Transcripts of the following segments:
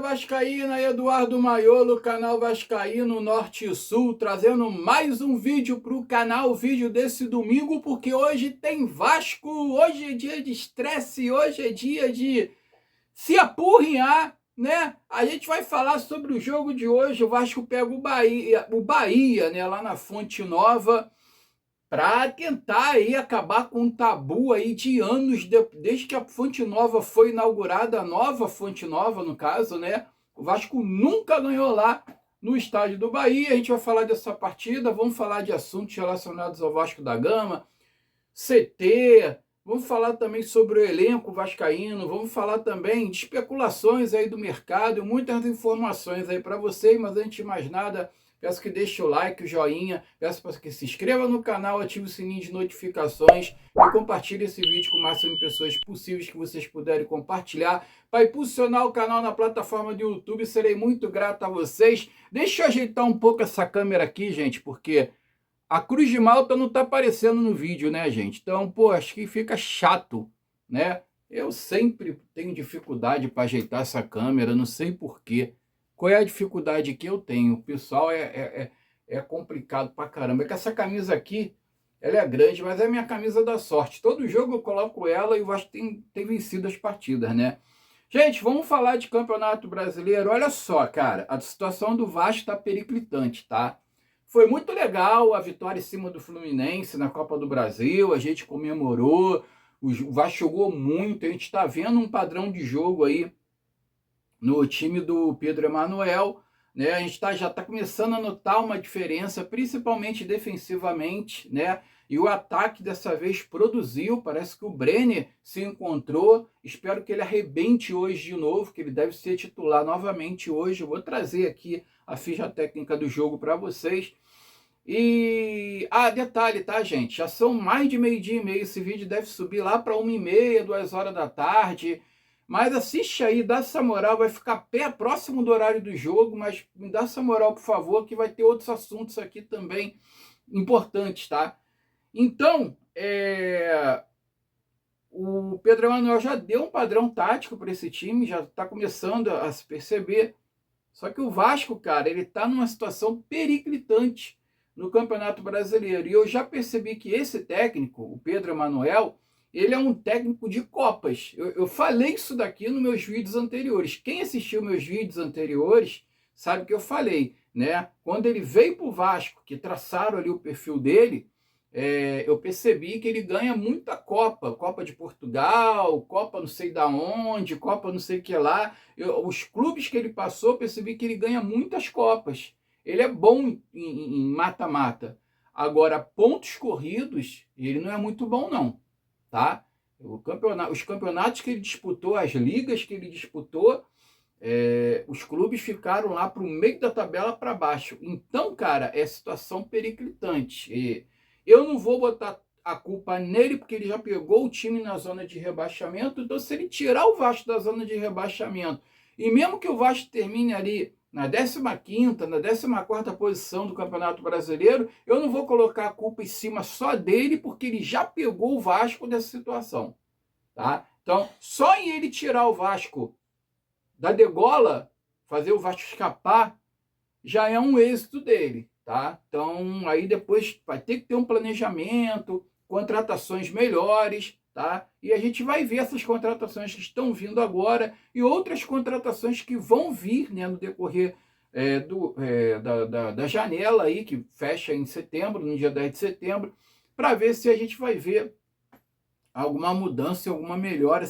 Vascaína, Eduardo Maiolo, canal Vascaíno Norte e Sul, trazendo mais um vídeo para o canal, vídeo desse domingo, porque hoje tem Vasco, hoje é dia de estresse, hoje é dia de se apurrinhar, né? A gente vai falar sobre o jogo de hoje, o Vasco pega o Bahia, né, lá na Fonte Nova, para tentar aí acabar com um tabu aí de anos, desde que a Fonte Nova foi inaugurada, a nova Fonte Nova, no caso, né? O Vasco nunca ganhou lá no estádio do Bahia. A gente vai falar dessa partida, vamos falar de assuntos relacionados ao Vasco da Gama, CT, vamos falar também sobre o elenco vascaíno, vamos falar também de especulações aí do mercado, muitas informações aí para vocês, mas antes de mais nada, peço que deixe o like, o joinha, peço para que se inscreva no canal, ative o sininho de notificações e compartilhe esse vídeo com o máximo de pessoas possíveis que vocês puderem compartilhar para impulsionar o canal na plataforma do YouTube. Serei muito grato a vocês. Deixa eu ajeitar um pouco essa câmera aqui, gente, porque a Cruz de Malta não está aparecendo no vídeo, né, gente? Então, pô, acho que fica chato, né? Eu sempre tenho dificuldade para ajeitar essa câmera, não sei por quê. Qual é a dificuldade que eu tenho? O pessoal é complicado pra caramba. É que essa camisa aqui, ela é grande, mas é a minha camisa da sorte. Todo jogo eu coloco ela e o Vasco tem vencido as partidas, né? Gente, vamos falar de Campeonato Brasileiro. Olha só, cara, a situação do Vasco tá periclitante, tá? Foi muito legal a vitória em cima do Fluminense na Copa do Brasil, a gente comemorou, o Vasco jogou muito, a gente está vendo um padrão de jogo aí no time do Pedro Emanuel, né? A gente já está começando a notar uma diferença, principalmente defensivamente, né? E o ataque dessa vez produziu, parece que o Brenner se encontrou, espero que ele arrebente hoje de novo, que ele deve ser titular novamente hoje. Eu vou trazer aqui a ficha técnica do jogo para vocês. E, detalhe, tá, gente? Já são mais de meio-dia e meio, esse vídeo deve subir lá para 1h30, 2 horas da tarde. Mas assiste aí, dá essa moral, vai ficar próximo do horário do jogo, mas me dá essa moral, por favor, que vai ter outros assuntos aqui também importantes, tá? Então, o Pedro Emanuel já deu um padrão tático para esse time, já está começando a se perceber. Só que o Vasco, cara, ele está numa situação periclitante no Campeonato Brasileiro. E eu já percebi que esse técnico, o Pedro Emanuel, ele é um técnico de Copas. Eu falei isso daqui nos meus vídeos anteriores. Quem assistiu meus vídeos anteriores sabe que eu falei, né? Quando ele veio para o Vasco, que traçaram ali o perfil dele, eu percebi que ele ganha muita Copa. Copa de Portugal, Copa não sei da onde, Copa não sei o que lá. Os clubes que ele passou, percebi que ele ganha muitas Copas. Ele é bom em mata-mata. Agora, pontos corridos, ele não é muito bom, não. Tá? Os campeonatos que ele disputou, as ligas que ele disputou, os clubes ficaram lá para o meio da tabela para baixo. Então, cara, é situação periclitante. Eu não vou botar a culpa nele, porque ele já pegou o time na zona de rebaixamento. Então, se ele tirar o Vasco da zona de rebaixamento, e mesmo que o Vasco termine ali na 15ª, na 14ª posição do Campeonato Brasileiro, eu não vou colocar a culpa em cima só dele, porque ele já pegou o Vasco dessa situação, tá? Então, só em ele tirar o Vasco da degola, fazer o Vasco escapar, já é um êxito dele, tá? Então, aí depois vai ter que ter um planejamento, contratações melhores, tá? E a gente vai ver essas contratações que estão vindo agora e outras contratações que vão vir, né, no decorrer da janela aí, que fecha em setembro, no dia 10 de setembro, para ver se a gente vai ver alguma mudança, alguma melhora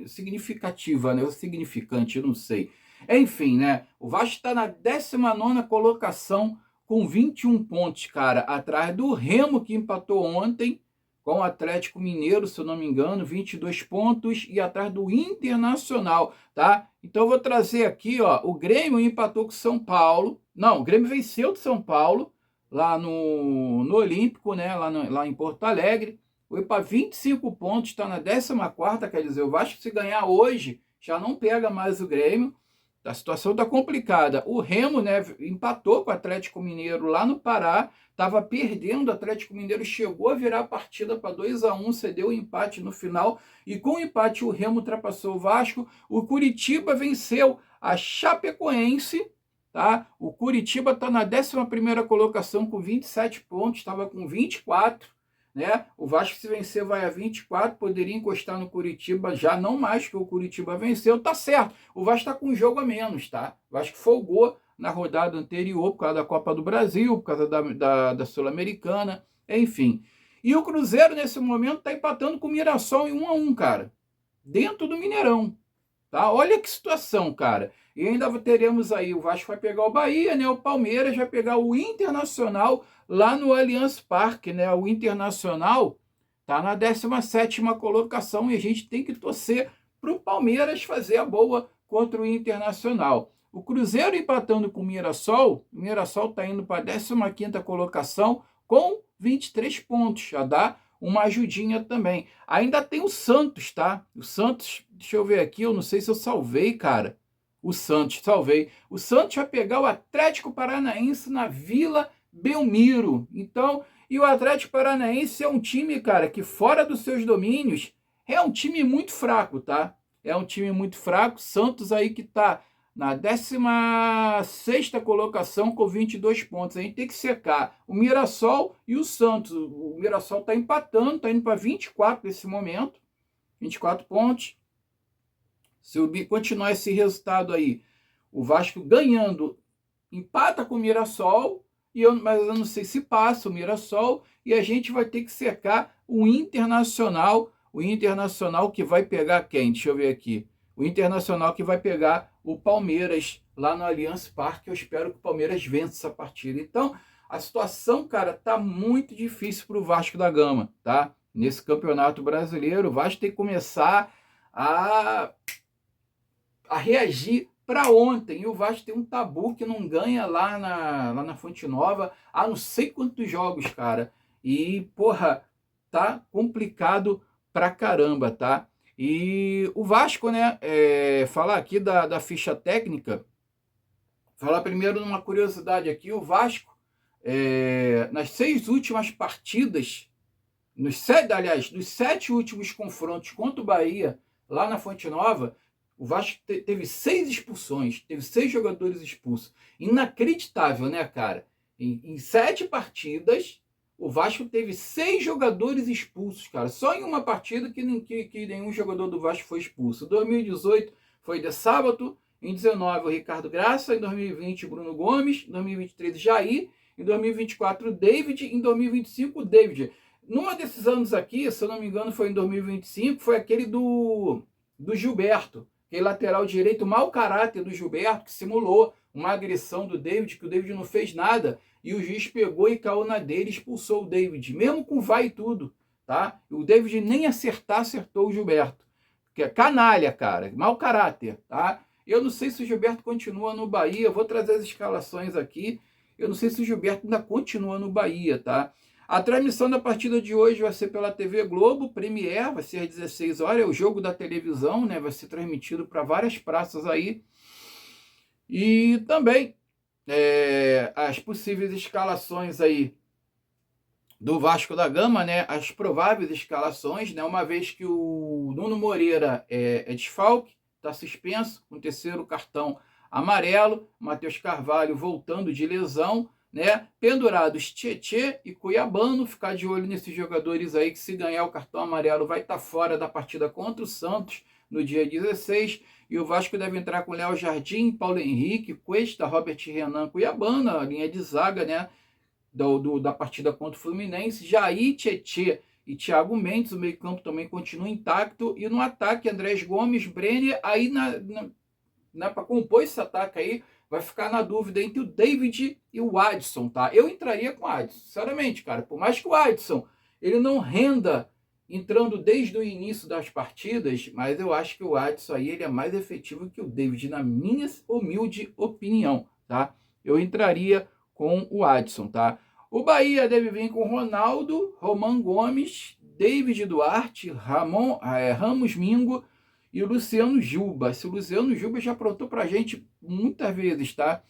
significativa, né? Ou significante, eu não sei. Enfim, né? O Vasco está na 19ª colocação com 21 pontos, cara, atrás do Remo, que empatou ontem com o Atlético Mineiro, se eu não me engano, 22 pontos, e atrás do Internacional, tá? Então eu vou trazer aqui, ó, o Grêmio empatou com o São Paulo. Não, o Grêmio venceu do São Paulo, lá no Olímpico, né? Lá em Porto Alegre. Foi para 25 pontos, está na 14ª, quer dizer, o Vasco, se ganhar hoje, já não pega mais o Grêmio. A situação está complicada. O Remo, né, empatou com o Atlético Mineiro lá no Pará, estava perdendo, o Atlético Mineiro chegou a virar a partida para 2-1, cedeu o empate no final, e com o empate o Remo ultrapassou o Vasco. O Curitiba venceu a Chapecoense, tá? O Curitiba está na 11ª colocação com 27 pontos, estava com 24, né? O Vasco, se vencer, vai a 24, poderia encostar no Curitiba, já não mais que o Curitiba venceu, tá certo. O Vasco está com um jogo a menos, tá? O Vasco folgou na rodada anterior por causa da Copa do Brasil, por causa da Sul-Americana, enfim. E o Cruzeiro, nesse momento, está empatando com o Mirassol em 1-1, cara, dentro do Mineirão. Tá? Olha que situação, cara. E ainda teremos aí, o Vasco vai pegar o Bahia, né? O Palmeiras vai pegar o Internacional lá no Allianz Parque, né? O Internacional tá na 17ª colocação e a gente tem que torcer para o Palmeiras fazer a boa contra o Internacional. O Cruzeiro empatando com o Mirassol está indo para a 15ª colocação com 23 pontos, já dá uma ajudinha também. Ainda tem o Santos, tá? O Santos, deixa eu ver aqui, eu não sei se eu salvei, cara. O Santos, salvei. O Santos vai pegar o Atlético Paranaense na Vila Belmiro. Então, e o Atlético Paranaense é um time, cara, que fora dos seus domínios, é um time muito fraco, tá? É um time muito fraco. Santos aí que tá na 16ª colocação com 22 pontos. A gente tem que secar o Mirassol e o Santos. O Mirassol está empatando, está indo para 24 nesse momento. 24 pontos. Se continuar esse resultado aí, o Vasco ganhando, empata com o Mirassol, mas eu não sei se passa o Mirassol, e a gente vai ter que secar o Internacional que vai pegar quem? Deixa eu ver aqui. O Internacional que vai pegar o Palmeiras lá no Allianz Parque. Eu espero que o Palmeiras vença essa partida. Então, a situação, cara, tá muito difícil para o Vasco da Gama, tá? Nesse Campeonato Brasileiro, o Vasco tem que começar a reagir para ontem. E o Vasco tem um tabu que não ganha lá na Fonte Nova há não sei quantos jogos, cara. E, porra, tá complicado pra caramba, tá? E o Vasco, né, falar aqui da ficha técnica, falar primeiro numa curiosidade aqui, o Vasco, nas 6 últimas partidas, dos 7 últimos confrontos contra o Bahia, lá na Fonte Nova, o Vasco teve 6 expulsões, teve 6 jogadores expulsos. Inacreditável, né, cara? Em 7 partidas, o Vasco teve 6 jogadores expulsos, cara. Só em uma partida que nenhum jogador do Vasco foi expulso. Em 2018 foi de Sábato, em 2019 o Ricardo Graça, em 2020 Bruno Gomes, em 2023 Jair, em 2024 o David, em 2025 o David. Numa desses anos aqui, se eu não me engano foi em 2025, foi aquele do Gilberto, aquele lateral direito, mau caráter do Gilberto, que simulou uma agressão do David, que o David não fez nada, e o juiz pegou e caiu na dele e expulsou o David, mesmo com vai e tudo, tá? O David nem acertou o Gilberto, que é canalha, cara, mau caráter, tá? Eu não sei se o Gilberto continua no Bahia, eu vou trazer as escalações aqui, eu não sei se o Gilberto ainda continua no Bahia, tá? A transmissão da partida de hoje vai ser pela TV Globo, Premiere, vai ser às 16 horas, é o jogo da televisão, né? Vai ser transmitido para várias praças aí. E também as possíveis escalações aí do Vasco da Gama, né? As prováveis escalações, né? Uma vez que o Nuno Moreira é desfalque, está suspenso, com 3º cartão amarelo, Matheus Carvalho voltando de lesão, né? Pendurados Tietê e Cuiabano, ficar de olho nesses jogadores aí que, se ganhar o cartão amarelo, vai estar fora da partida contra o Santos no dia 16, e o Vasco deve entrar com Léo Jardim, Paulo Henrique, Cuesta, Robert Renan, Cuiabano, a linha de zaga, né, da partida contra o Fluminense, Jair, Tietê e Thiago Mendes, o meio campo também continua intacto, e no ataque Andrés Gomes, Brenner, aí para compor esse ataque aí, vai ficar na dúvida entre o David e o Adson, tá? Eu entraria com o Adson, sinceramente, cara, por mais que o Adson ele não renda entrando desde o início das partidas, mas eu acho que o Adson aí ele é mais efetivo que o David, na minha humilde opinião, tá? Eu entraria com o Adson, tá? O Bahia deve vir com Ronaldo, Roman Gomes, David Duarte, Ramos Mingo e o Luciano Juba. Esse Luciano Juba já aprontou pra gente muitas vezes, tá?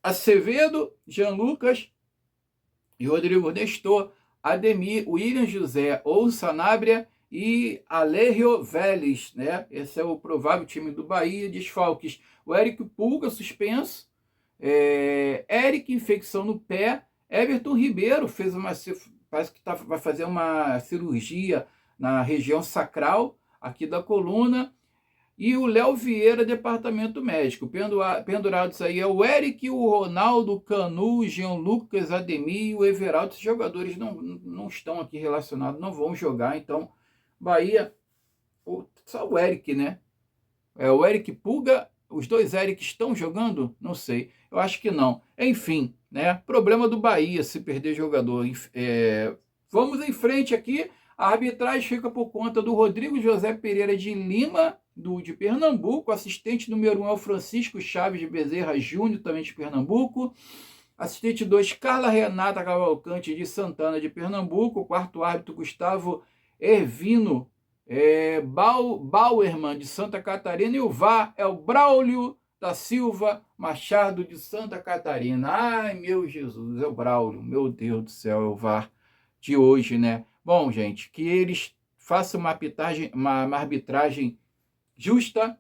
Acevedo, Jean Lucas e Rodrigo Nestor, Ademir, William José ou Sanabria e Alejo Vélez, né? Esse é o provável time do Bahia. Desfalques: o Eric Pulga, suspenso, Eric, infecção no pé, Everton Ribeiro parece que vai fazer uma cirurgia na região sacral aqui da coluna, e o Léo Vieira, departamento médico. Pendurados aí é o Eric, o Ronaldo, o Canu, o Jean Lucas, Ademir e o Everaldo. Esses jogadores não estão aqui relacionados, não vão jogar. Então, Bahia, só o Eric, né? O Eric Pulga, os dois Eric estão jogando? Não sei. Eu acho que não. Enfim, né? Problema do Bahia se perder jogador. Vamos em frente aqui. A arbitragem fica por conta do Rodrigo José Pereira de Lima, de Pernambuco. Assistente número 1 é o Francisco Chaves de Bezerra Júnior, também de Pernambuco. Assistente 2, Carla Renata Cavalcante de Santana, de Pernambuco. O quarto árbitro, Gustavo Ervino Bauerman, de Santa Catarina. E o VAR é o Braulio da Silva Machado, de Santa Catarina. Ai, meu Jesus, é o Braulio. Meu Deus do céu, é o VAR de hoje, né? Bom, gente, que eles façam uma arbitragem justa.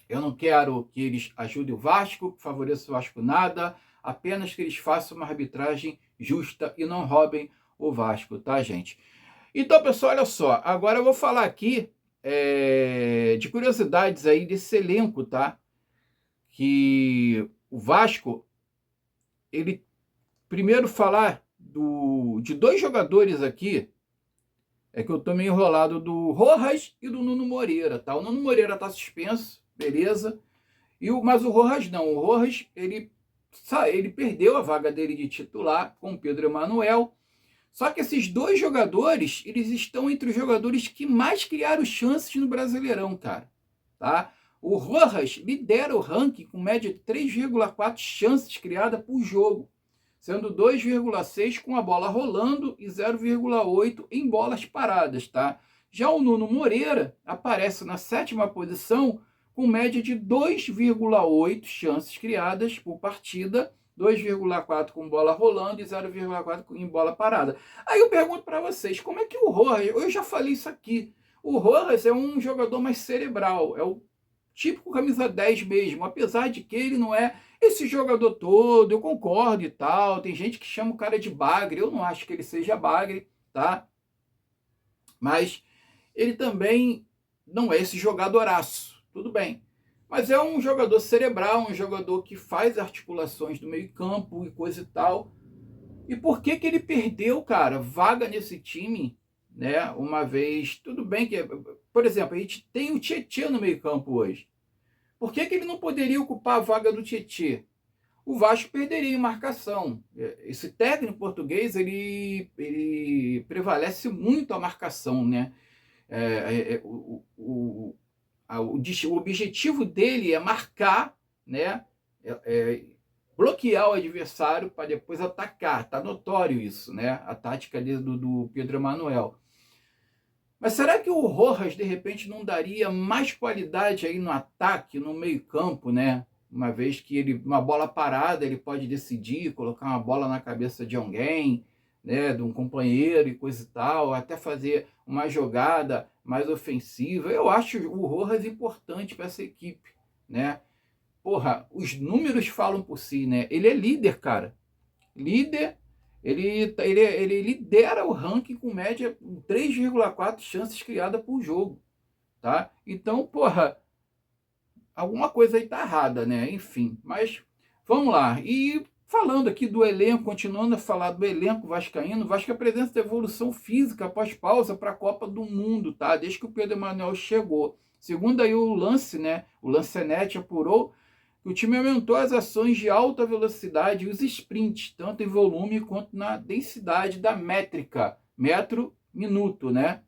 Eu não quero que eles ajudem o Vasco, favoreçam o Vasco nada, apenas que eles façam uma arbitragem justa e não roubem o Vasco, tá, gente? Então, pessoal, olha só, agora eu vou falar aqui de curiosidades aí desse elenco, tá? Que o Vasco, ele primeiro falar de dois jogadores aqui, que eu tô meio enrolado, do Rojas e do Nuno Moreira, tá? O Nuno Moreira tá suspenso, beleza, mas o Rojas não. O Rojas, ele perdeu a vaga dele de titular com o Pedro Emanuel. Só que esses dois jogadores, eles estão entre os jogadores que mais criaram chances no Brasileirão, cara, tá? O Rojas lidera o ranking com média de 3,4 chances criadas por jogo, sendo 2,6 com a bola rolando e 0,8 em bolas paradas, tá? Já o Nuno Moreira aparece na 7ª posição com média de 2,8 chances criadas por partida, 2,4 com bola rolando e 0,4 em bola parada. Aí eu pergunto para vocês, como é que o Rojas, eu já falei isso aqui, o Rojas é um jogador mais cerebral, é o típico camisa 10 mesmo, apesar de que ele não é esse jogador todo, eu concordo e tal, tem gente que chama o cara de bagre, eu não acho que ele seja bagre, tá? Mas ele também não é esse jogadoraço, tudo bem. Mas é um jogador cerebral, um jogador que faz articulações do meio campo e coisa e tal. E por que ele perdeu, cara, vaga nesse time, né? Uma vez, tudo bem que, por exemplo, a gente tem o Tietê no meio campo hoje. Por que ele não poderia ocupar a vaga do Tietê? O Vasco perderia em marcação. Esse técnico português, ele prevalece muito a marcação, né? O objetivo dele é marcar, né? Bloquear o adversário para depois atacar. Tá notório isso, né? A tática do Pedro Emanuel. Mas será que o Rojas, de repente, não daria mais qualidade aí no ataque, no meio-campo, né? Uma vez que uma bola parada, ele pode decidir, colocar uma bola na cabeça de alguém, né? De um companheiro e coisa e tal, até fazer uma jogada mais ofensiva. Eu acho o Rojas importante para essa equipe, né? Porra, os números falam por si, né? Ele é líder, cara. Líder. Ele lidera o ranking com média 3,4 chances criadas por jogo, tá? Então, porra, alguma coisa aí tá errada, né? Enfim, mas vamos lá. E falando aqui do elenco, continuando a falar do elenco vascaíno, o Vasco apresenta evolução física após pausa para a Copa do Mundo, tá? Desde que o Pedro Emanuel chegou. Segundo aí o Lance, né? O Lancenet apurou que o time aumentou as ações de alta velocidade e os sprints, tanto em volume quanto na densidade da métrica, metro-minuto, né?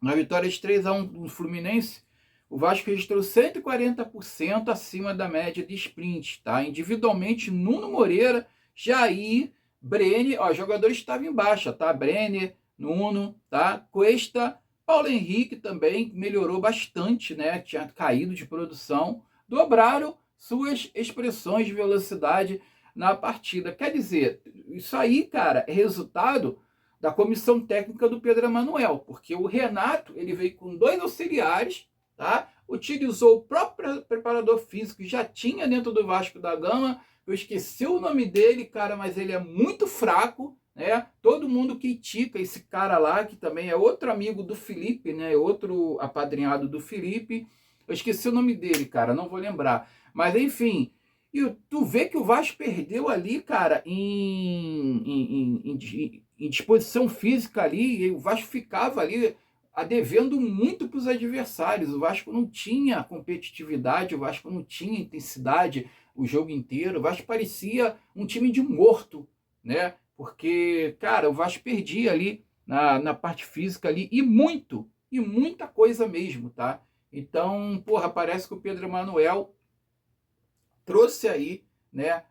Na vitória de 3-1 no Fluminense, o Vasco registrou 140% acima da média de sprint, tá? Individualmente, Nuno Moreira, Jair, Brenner, ó, os jogadores estavam em baixa, tá? Brenner, Nuno, tá? Cuesta, Paulo Henrique também melhorou bastante, né? Tinha caído de produção, dobraram suas expressões de velocidade na partida. Quer dizer, isso aí, cara, é resultado da comissão técnica do Pedro Emanuel, porque o Renato, ele veio com 2 auxiliares, tá? Utilizou o próprio preparador físico que já tinha dentro do Vasco da Gama. Eu esqueci o nome dele, cara, mas ele é muito fraco, né? Todo mundo critica esse cara lá, que também é outro amigo do Felipe, né? Outro apadrinhado do Felipe. Eu esqueci o nome dele, cara, não vou lembrar. Mas, enfim, e tu vê que o Vasco perdeu ali, cara, em disposição física ali, e o Vasco ficava ali devendo muito para os adversários. O Vasco não tinha competitividade, o Vasco não tinha intensidade o jogo inteiro. O Vasco parecia um time de morto, né? Porque, cara, o Vasco perdia ali na parte física ali, e muita coisa mesmo, tá? Então, porra, parece que o Pedro Emanuel trouxe aí, né,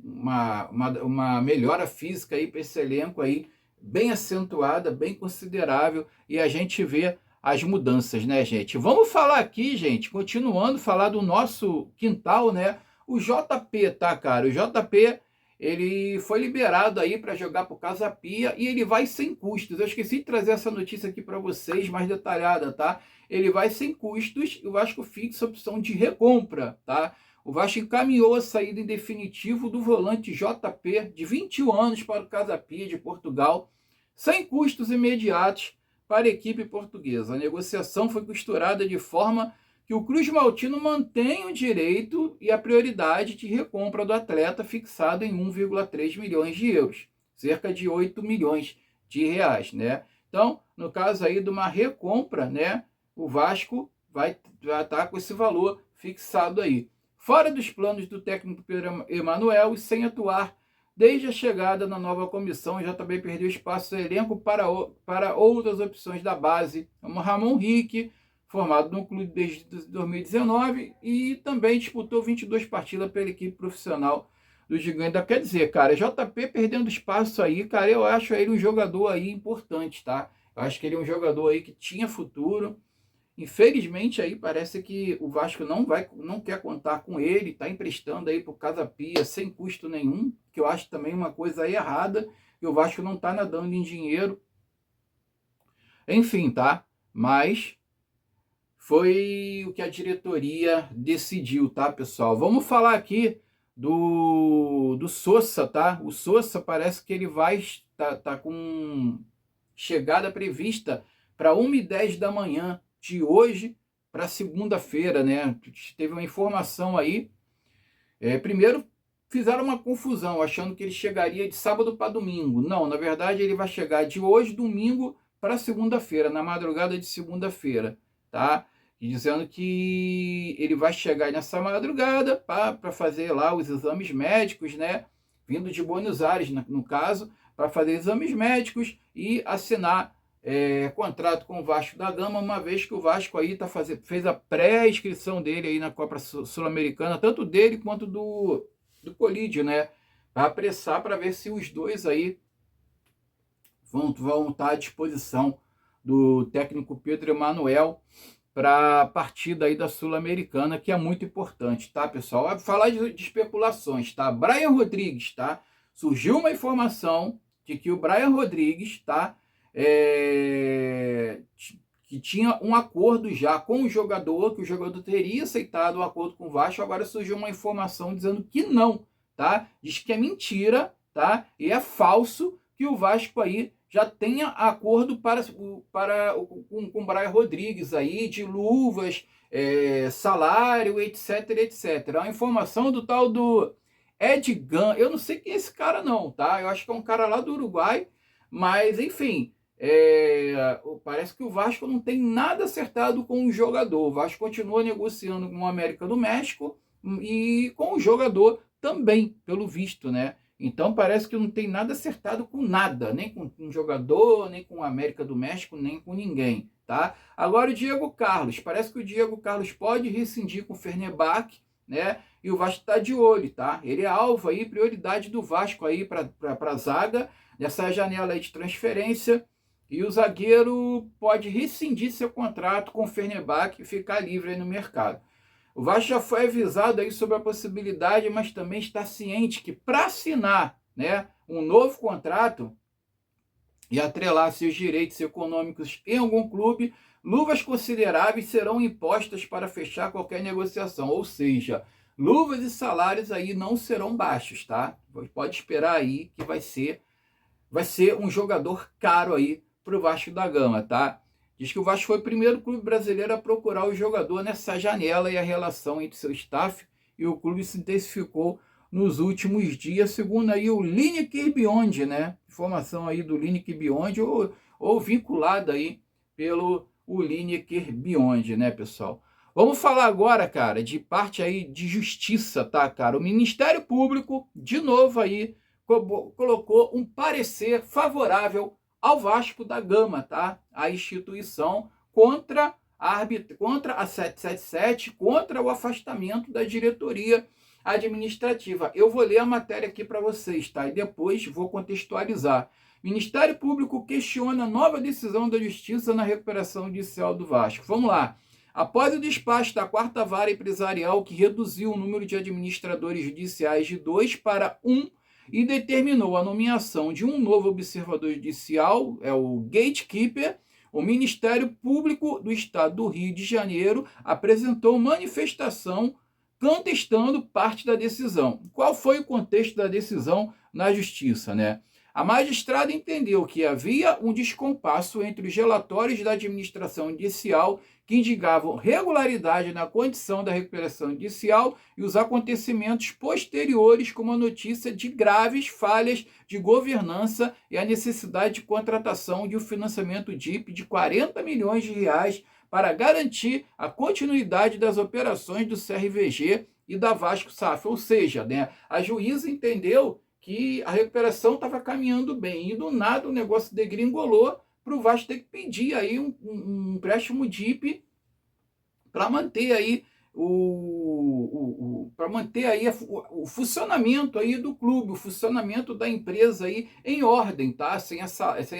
uma melhora física aí para esse elenco aí, bem acentuada, bem considerável, e a gente vê as mudanças, né, gente? Vamos falar aqui, gente, continuando falar do nosso quintal, né? O JP, tá, cara? O JP, ele foi liberado aí para jogar por Casa Pia e ele vai sem custos. Eu esqueci de trazer essa notícia aqui para vocês, mais detalhada, tá? Ele vai sem custos e o Vasco fixa a opção de recompra, tá? O Vasco encaminhou a saída em definitivo do volante JP, de 21 anos, para o Casa Pia de Portugal, sem custos imediatos para a equipe portuguesa. A negociação foi costurada de forma que o Cruz Maltino mantém o direito e a prioridade de recompra do atleta, fixado em 1,3 milhões de euros, cerca de 8 milhões de reais, né? Então, no caso aí de uma recompra, né, o Vasco vai estar com esse valor fixado aí. Fora dos planos do técnico Pedro Emanuel e sem atuar desde a chegada na nova comissão, o JB perdeu espaço no elenco para outras opções da base, como Ramon Rique, formado no clube desde 2019 e também disputou 22 partidas pela equipe profissional do Gigante. Quer dizer, cara, JP perdendo espaço aí, cara, eu acho ele um jogador aí importante, tá? Eu acho que ele é um jogador aí que tinha futuro. Infelizmente aí parece que o Vasco não quer contar com ele, está emprestando aí para o Casa Pia sem custo nenhum, que eu acho também uma coisa aí errada, e o Vasco não está nadando em dinheiro. Enfim, tá? Mas foi o que a diretoria decidiu, tá, pessoal? Vamos falar aqui do Sousa, tá? O Sousa parece que ele vai tá com chegada prevista para 1h10 da manhã de hoje para segunda-feira, né? Teve uma informação aí. Primeiro fizeram uma confusão, achando que ele chegaria de sábado para domingo. Não, na verdade ele vai chegar de hoje, domingo, para segunda-feira, na madrugada de segunda-feira, tá? E dizendo que ele vai chegar nessa madrugada para fazer lá os exames médicos, né? Vindo de Buenos Aires, no caso, para fazer exames médicos e assinar contrato com o Vasco da Gama, uma vez que o Vasco aí fez a pré-inscrição dele aí na Copa Sul-Americana, tanto dele quanto do Colídio, né? Para apressar, para ver se os dois aí vão estar à disposição do técnico Pedro Emanuel para a partida aí da Sul-Americana, que é muito importante, tá, pessoal? Vai falar de especulações, tá? Brian Rodrigues, tá? Surgiu uma informação de que o Brian Rodrigues, tá? Que tinha um acordo já com o jogador, que o jogador teria aceitado o acordo com o Vasco. Agora surgiu uma informação dizendo que não, tá? Diz que é mentira, tá? E é falso que o Vasco aí já tenha acordo com o Brian Rodrigues aí, de luvas, salário, etc, etc. É uma informação do tal do Edgan. Eu não sei quem é esse cara não, tá? Eu acho que é um cara lá do Uruguai, mas enfim, parece que o Vasco não tem nada acertado com o jogador. O Vasco continua negociando com o América do México e com o jogador também, pelo visto, né? Então parece que não tem nada acertado com nada, nem com um jogador, nem com o América do México, nem com ninguém, tá? Agora o Diego Carlos, parece que o Diego Carlos pode rescindir com o Fenerbahçe, né? E o Vasco está de olho, tá? Ele é alvo aí, prioridade do Vasco aí para a zaga, nessa janela aí de transferência. E o zagueiro pode rescindir seu contrato com o Fenerbahçe e ficar livre aí no mercado. O Vasco já foi avisado aí sobre a possibilidade, mas também está ciente que para assinar, né, um novo contrato e atrelar seus direitos econômicos em algum clube, luvas consideráveis serão impostas para fechar qualquer negociação, ou seja, luvas e salários aí não serão baixos, tá? Pode esperar aí que vai ser um jogador caro aí para o Vasco da Gama, tá? Diz que o Vasco foi o primeiro clube brasileiro a procurar o jogador nessa janela, e a relação entre seu staff e o clube se intensificou nos últimos dias, segundo aí o Lineker Beyond, né? Informação aí do Lineker Beyond, ou vinculada aí pelo o Lineker Beyond, né, pessoal? Vamos falar agora, cara, de parte aí de justiça, tá, cara? O Ministério Público, de novo aí, colocou um parecer favorável ao Vasco da Gama, tá? A instituição contra a 777, contra o afastamento da diretoria administrativa. Eu vou ler a matéria aqui para vocês, tá? E depois vou contextualizar. Ministério Público questiona nova decisão da Justiça na recuperação judicial do Vasco. Vamos lá. Após o despacho da 4ª Vara Empresarial, que reduziu o número de administradores judiciais de 2 para 1, e determinou a nomeação de um novo observador judicial, é o gatekeeper, o Ministério Público do Estado do Rio de Janeiro apresentou manifestação contestando parte da decisão. Qual foi o contexto da decisão na Justiça, né? A magistrada entendeu que havia um descompasso entre os relatórios da administração judicial, que indicavam regularidade na condição da recuperação judicial, e os acontecimentos posteriores, como a notícia de graves falhas de governança e a necessidade de contratação de um financiamento DIP de 40 milhões de reais para garantir a continuidade das operações do CRVG e da Vasco SAF. Ou seja, né, a juíza entendeu que a recuperação estava caminhando bem, e do nada o negócio degringolou para o Vasco ter que pedir aí um empréstimo DIP para manter aí o funcionamento aí do clube, o funcionamento da empresa aí em ordem, tá? Sem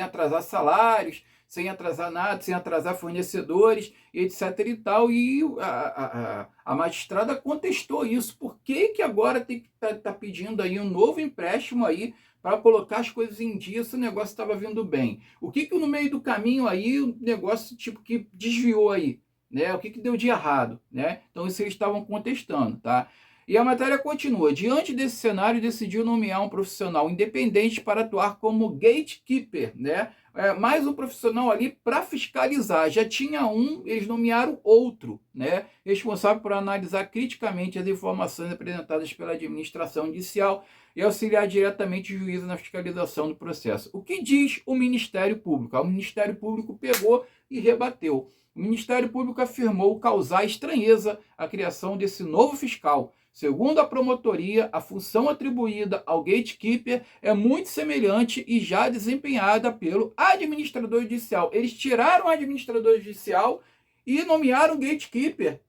atrasar salários, sem atrasar nada, sem atrasar fornecedores, etc e tal. E a magistrada contestou isso. Por que agora tem que tá pedindo aí um novo empréstimo aí para colocar as coisas em dia se o negócio estava vindo bem? O que no meio do caminho aí o negócio tipo que desviou aí, né? O que deu de errado, né? Então isso eles estavam contestando, tá? E a matéria continua. Diante desse cenário, decidiu nomear um profissional independente para atuar como gatekeeper, né? Mais um profissional ali para fiscalizar. Já tinha um, eles nomearam outro, né? Responsável por analisar criticamente as informações apresentadas pela administração judicial e auxiliar diretamente o juízo na fiscalização do processo. O que diz o Ministério Público? O Ministério Público pegou e rebateu. O Ministério Público afirmou causar estranheza a criação desse novo fiscal. Segundo a promotoria, a função atribuída ao gatekeeper é muito semelhante e já desempenhada pelo administrador judicial. Eles tiraram o administrador judicial e nomearam o gatekeeper,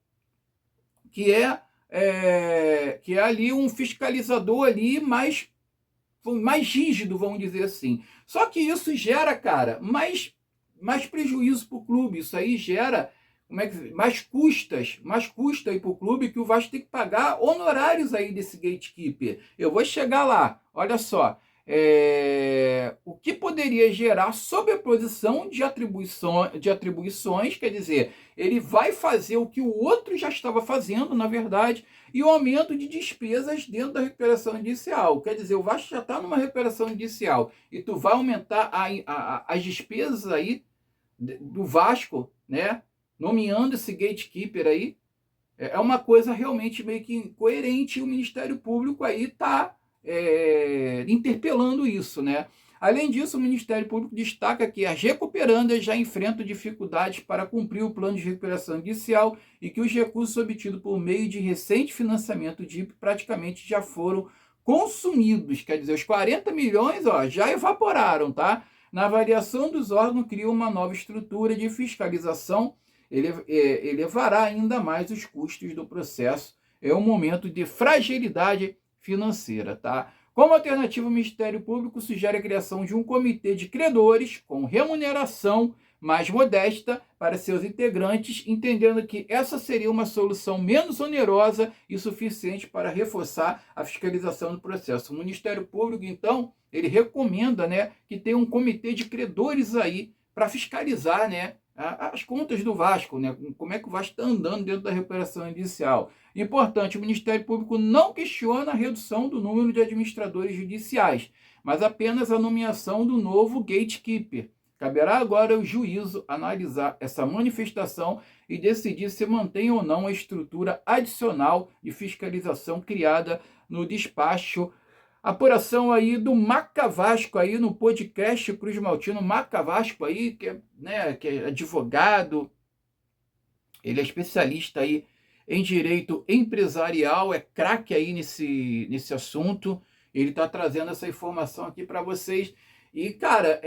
que é ali um fiscalizador ali mais rígido, vamos dizer assim. Só que isso gera, cara, mais prejuízo para o clube. Isso aí gera mais custa aí para o clube, que o Vasco tem que pagar honorários aí desse gatekeeper. Eu vou chegar lá, olha só. O que poderia gerar sobreposição de atribuições, quer dizer, ele vai fazer o que o outro já estava fazendo, na verdade, e o aumento de despesas dentro da recuperação judicial. Quer dizer, o Vasco já está numa recuperação judicial e tu vai aumentar as despesas aí do Vasco, né? Nomeando esse gatekeeper aí, é uma coisa realmente meio que incoerente, e o Ministério Público aí está interpelando isso, né? Além disso, o Ministério Público destaca que as recuperandas já enfrentam dificuldades para cumprir o plano de recuperação judicial e que os recursos obtidos por meio de recente financiamento DIP praticamente já foram consumidos. Quer dizer, os 40 milhões já evaporaram, tá? Na avaliação dos órgãos, cria uma nova estrutura de fiscalização, elevará ainda mais os custos do processo. É um momento de fragilidade financeira, tá? Como alternativa, o Ministério Público sugere a criação de um comitê de credores com remuneração mais modesta para seus integrantes, entendendo que essa seria uma solução menos onerosa e suficiente para reforçar a fiscalização do processo. O Ministério Público, então, ele recomenda, né, que tenha um comitê de credores aí para fiscalizar, né, as contas do Vasco, né, como é que o Vasco está andando dentro da recuperação inicial. Importante, o Ministério Público não questiona a redução do número de administradores judiciais, mas apenas a nomeação do novo gatekeeper. Caberá agora ao juízo analisar essa manifestação e decidir se mantém ou não a estrutura adicional de fiscalização criada no despacho. Apuração aí do Maca Vasco aí no podcast Cruz Maltino. Maca Vasco aí, que é advogado, ele é especialista aí em direito empresarial, é craque aí nesse assunto. Ele está trazendo essa informação aqui para vocês. E, cara,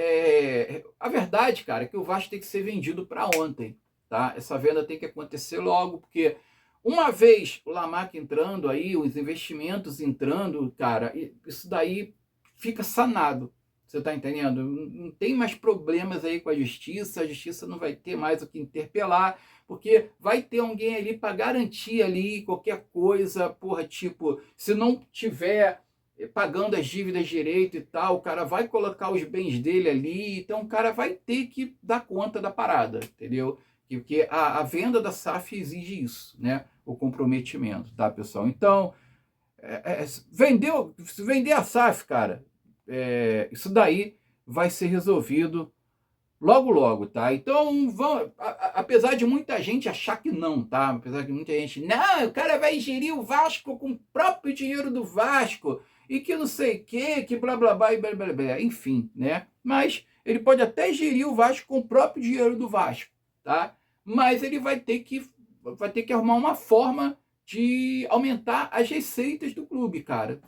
a verdade, cara, é que o Vasco tem que ser vendido para ontem, tá? Essa venda tem que acontecer logo, porque uma vez o Lamarck entrando aí, os investimentos entrando, cara, isso daí fica sanado. Você tá entendendo? Não tem mais problemas aí com a justiça não vai ter mais o que interpelar, porque vai ter alguém ali para garantir ali qualquer coisa, porra, tipo, se não tiver pagando as dívidas direito e tal, o cara vai colocar os bens dele ali, então o cara vai ter que dar conta da parada, entendeu? Porque a venda da SAF exige isso, né? O comprometimento, tá, pessoal? Então, se vender a SAF, cara, isso daí vai ser resolvido logo, logo, tá? Então, apesar de muita gente achar que não, tá? Apesar de muita gente, não, o cara vai gerir o Vasco com o próprio dinheiro do Vasco, e que não sei o que blá, blá, blá, e blá, blá, blá, enfim, né? Mas ele pode até gerir o Vasco com o próprio dinheiro do Vasco, tá? Mas ele vai ter que arrumar uma forma de aumentar as receitas do clube, cara.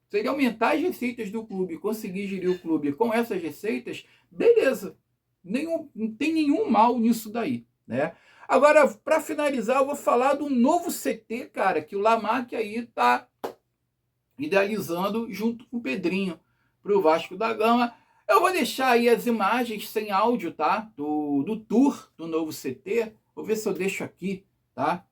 Se ele aumentar as receitas do clube, conseguir gerir o clube com essas receitas, beleza. Não tem nenhum mal nisso daí, né? Agora, para finalizar, eu vou falar do novo CT, cara, que o Lamarck aí tá idealizando junto com o Pedrinho para o Vasco da Gama. Eu vou deixar aí as imagens sem áudio, tá? Do tour do novo CT. Vou ver se eu deixo aqui, tá?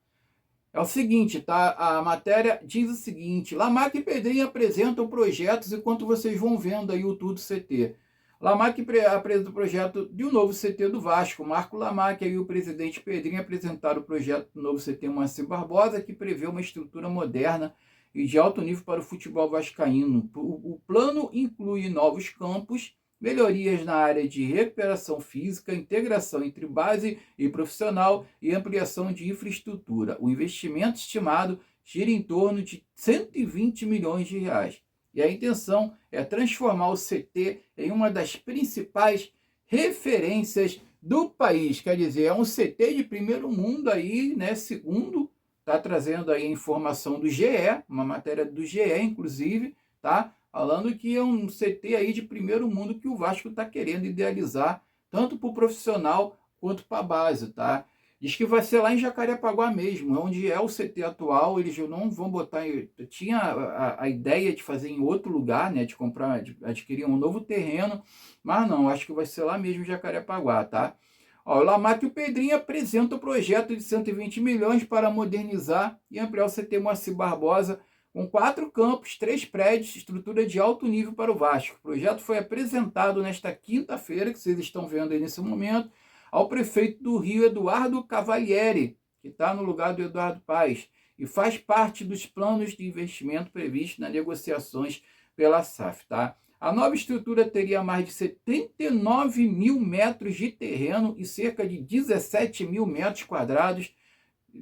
É o seguinte, tá? A matéria diz o seguinte: Lamarck e Pedrinho apresentam projetos enquanto vocês vão vendo aí o tour do CT. Lamarck apresenta o projeto de um novo CT do Vasco. Marco Lamarck e o presidente Pedrinho apresentaram o projeto do novo CT Moacir Barbosa, que prevê uma estrutura moderna e de alto nível para o futebol vascaíno. O plano inclui novos campos, melhorias na área de recuperação física, integração entre base e profissional e ampliação de infraestrutura. O investimento estimado gira em torno de 120 milhões de reais. E a intenção é transformar o CT em uma das principais referências do país. Quer dizer, é um CT de primeiro mundo aí, né? Segundo, está trazendo aí a informação do GE, uma matéria do GE, inclusive, tá? Falando que é um CT aí de primeiro mundo que o Vasco está querendo idealizar, tanto para o profissional quanto para a base, tá? Diz que vai ser lá em Jacarepaguá mesmo, onde é o CT atual. Eles não vão botar. Tinha a ideia de fazer em outro lugar, né? De comprar, de adquirir um novo terreno, mas não, acho que vai ser lá mesmo em Jacarepaguá, tá? Ó, o Lamarck e o Pedrinho apresentam o projeto de 120 milhões para modernizar e ampliar o CT Moacir Barbosa, com 4 campos, 3 prédios, estrutura de alto nível para o Vasco. O projeto foi apresentado nesta quinta-feira, que vocês estão vendo aí nesse momento, ao prefeito do Rio, Eduardo Cavalieri, que está no lugar do Eduardo Paes, e faz parte dos planos de investimento previstos nas negociações pela SAF, tá? A nova estrutura teria mais de 79 mil metros de terreno e cerca de 17 mil metros quadrados,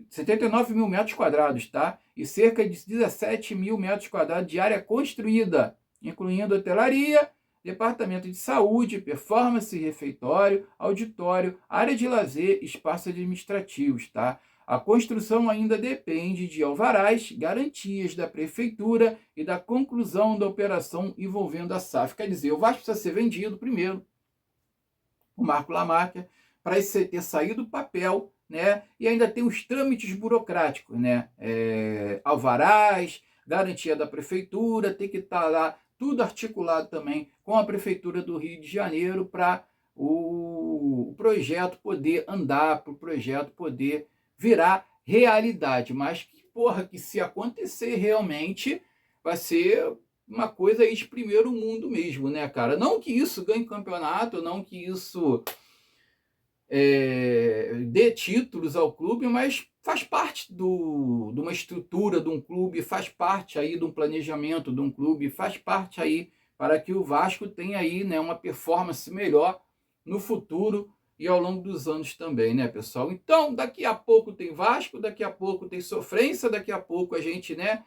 79 mil metros quadrados, tá? E cerca de 17 mil metros quadrados de área construída, incluindo hotelaria, departamento de saúde, performance, refeitório, auditório, área de lazer, espaços administrativos, tá? A construção ainda depende de alvarás, garantias da prefeitura e da conclusão da operação envolvendo a SAF. Quer dizer, o Vasco precisa ser vendido primeiro, o Marco Lamarck, para esse CT sair do papel, né? E ainda tem os trâmites burocráticos, né? Alvarás, garantia da prefeitura, tem que estar lá tudo articulado também com a prefeitura do Rio de Janeiro para o projeto poder andar, para o projeto poder virar realidade. Mas que, porra, que se acontecer realmente, vai ser uma coisa aí de primeiro mundo mesmo, né, cara? Não que isso ganhe campeonato, não que isso dê títulos ao clube, mas faz parte de uma estrutura de um clube, faz parte aí de um planejamento de um clube, faz parte aí para que o Vasco tenha aí, né, uma performance melhor no futuro e ao longo dos anos também, né, pessoal? Então, daqui a pouco tem Vasco, daqui a pouco tem sofrência, daqui a pouco a gente, né,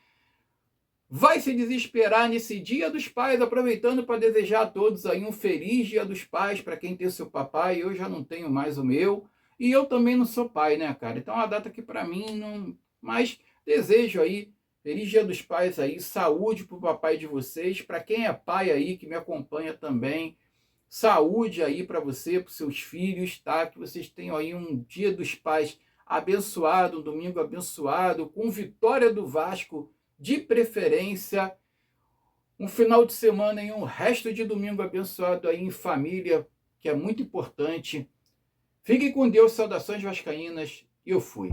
vai se desesperar nesse Dia dos Pais, aproveitando para desejar a todos aí um feliz Dia dos Pais, para quem tem seu papai. Eu já não tenho mais o meu, e eu também não sou pai, né, cara? Então é uma data que para mim não... Mas desejo aí, feliz Dia dos Pais aí, saúde para o papai de vocês, para quem é pai aí, que me acompanha também, saúde aí para você, para os seus filhos, tá? Que vocês tenham aí um Dia dos Pais abençoado, um domingo abençoado, com vitória do Vasco, de preferência, um final de semana e um resto de domingo abençoado aí em família, que é muito importante. Fiquem com Deus, saudações vascaínas, eu fui.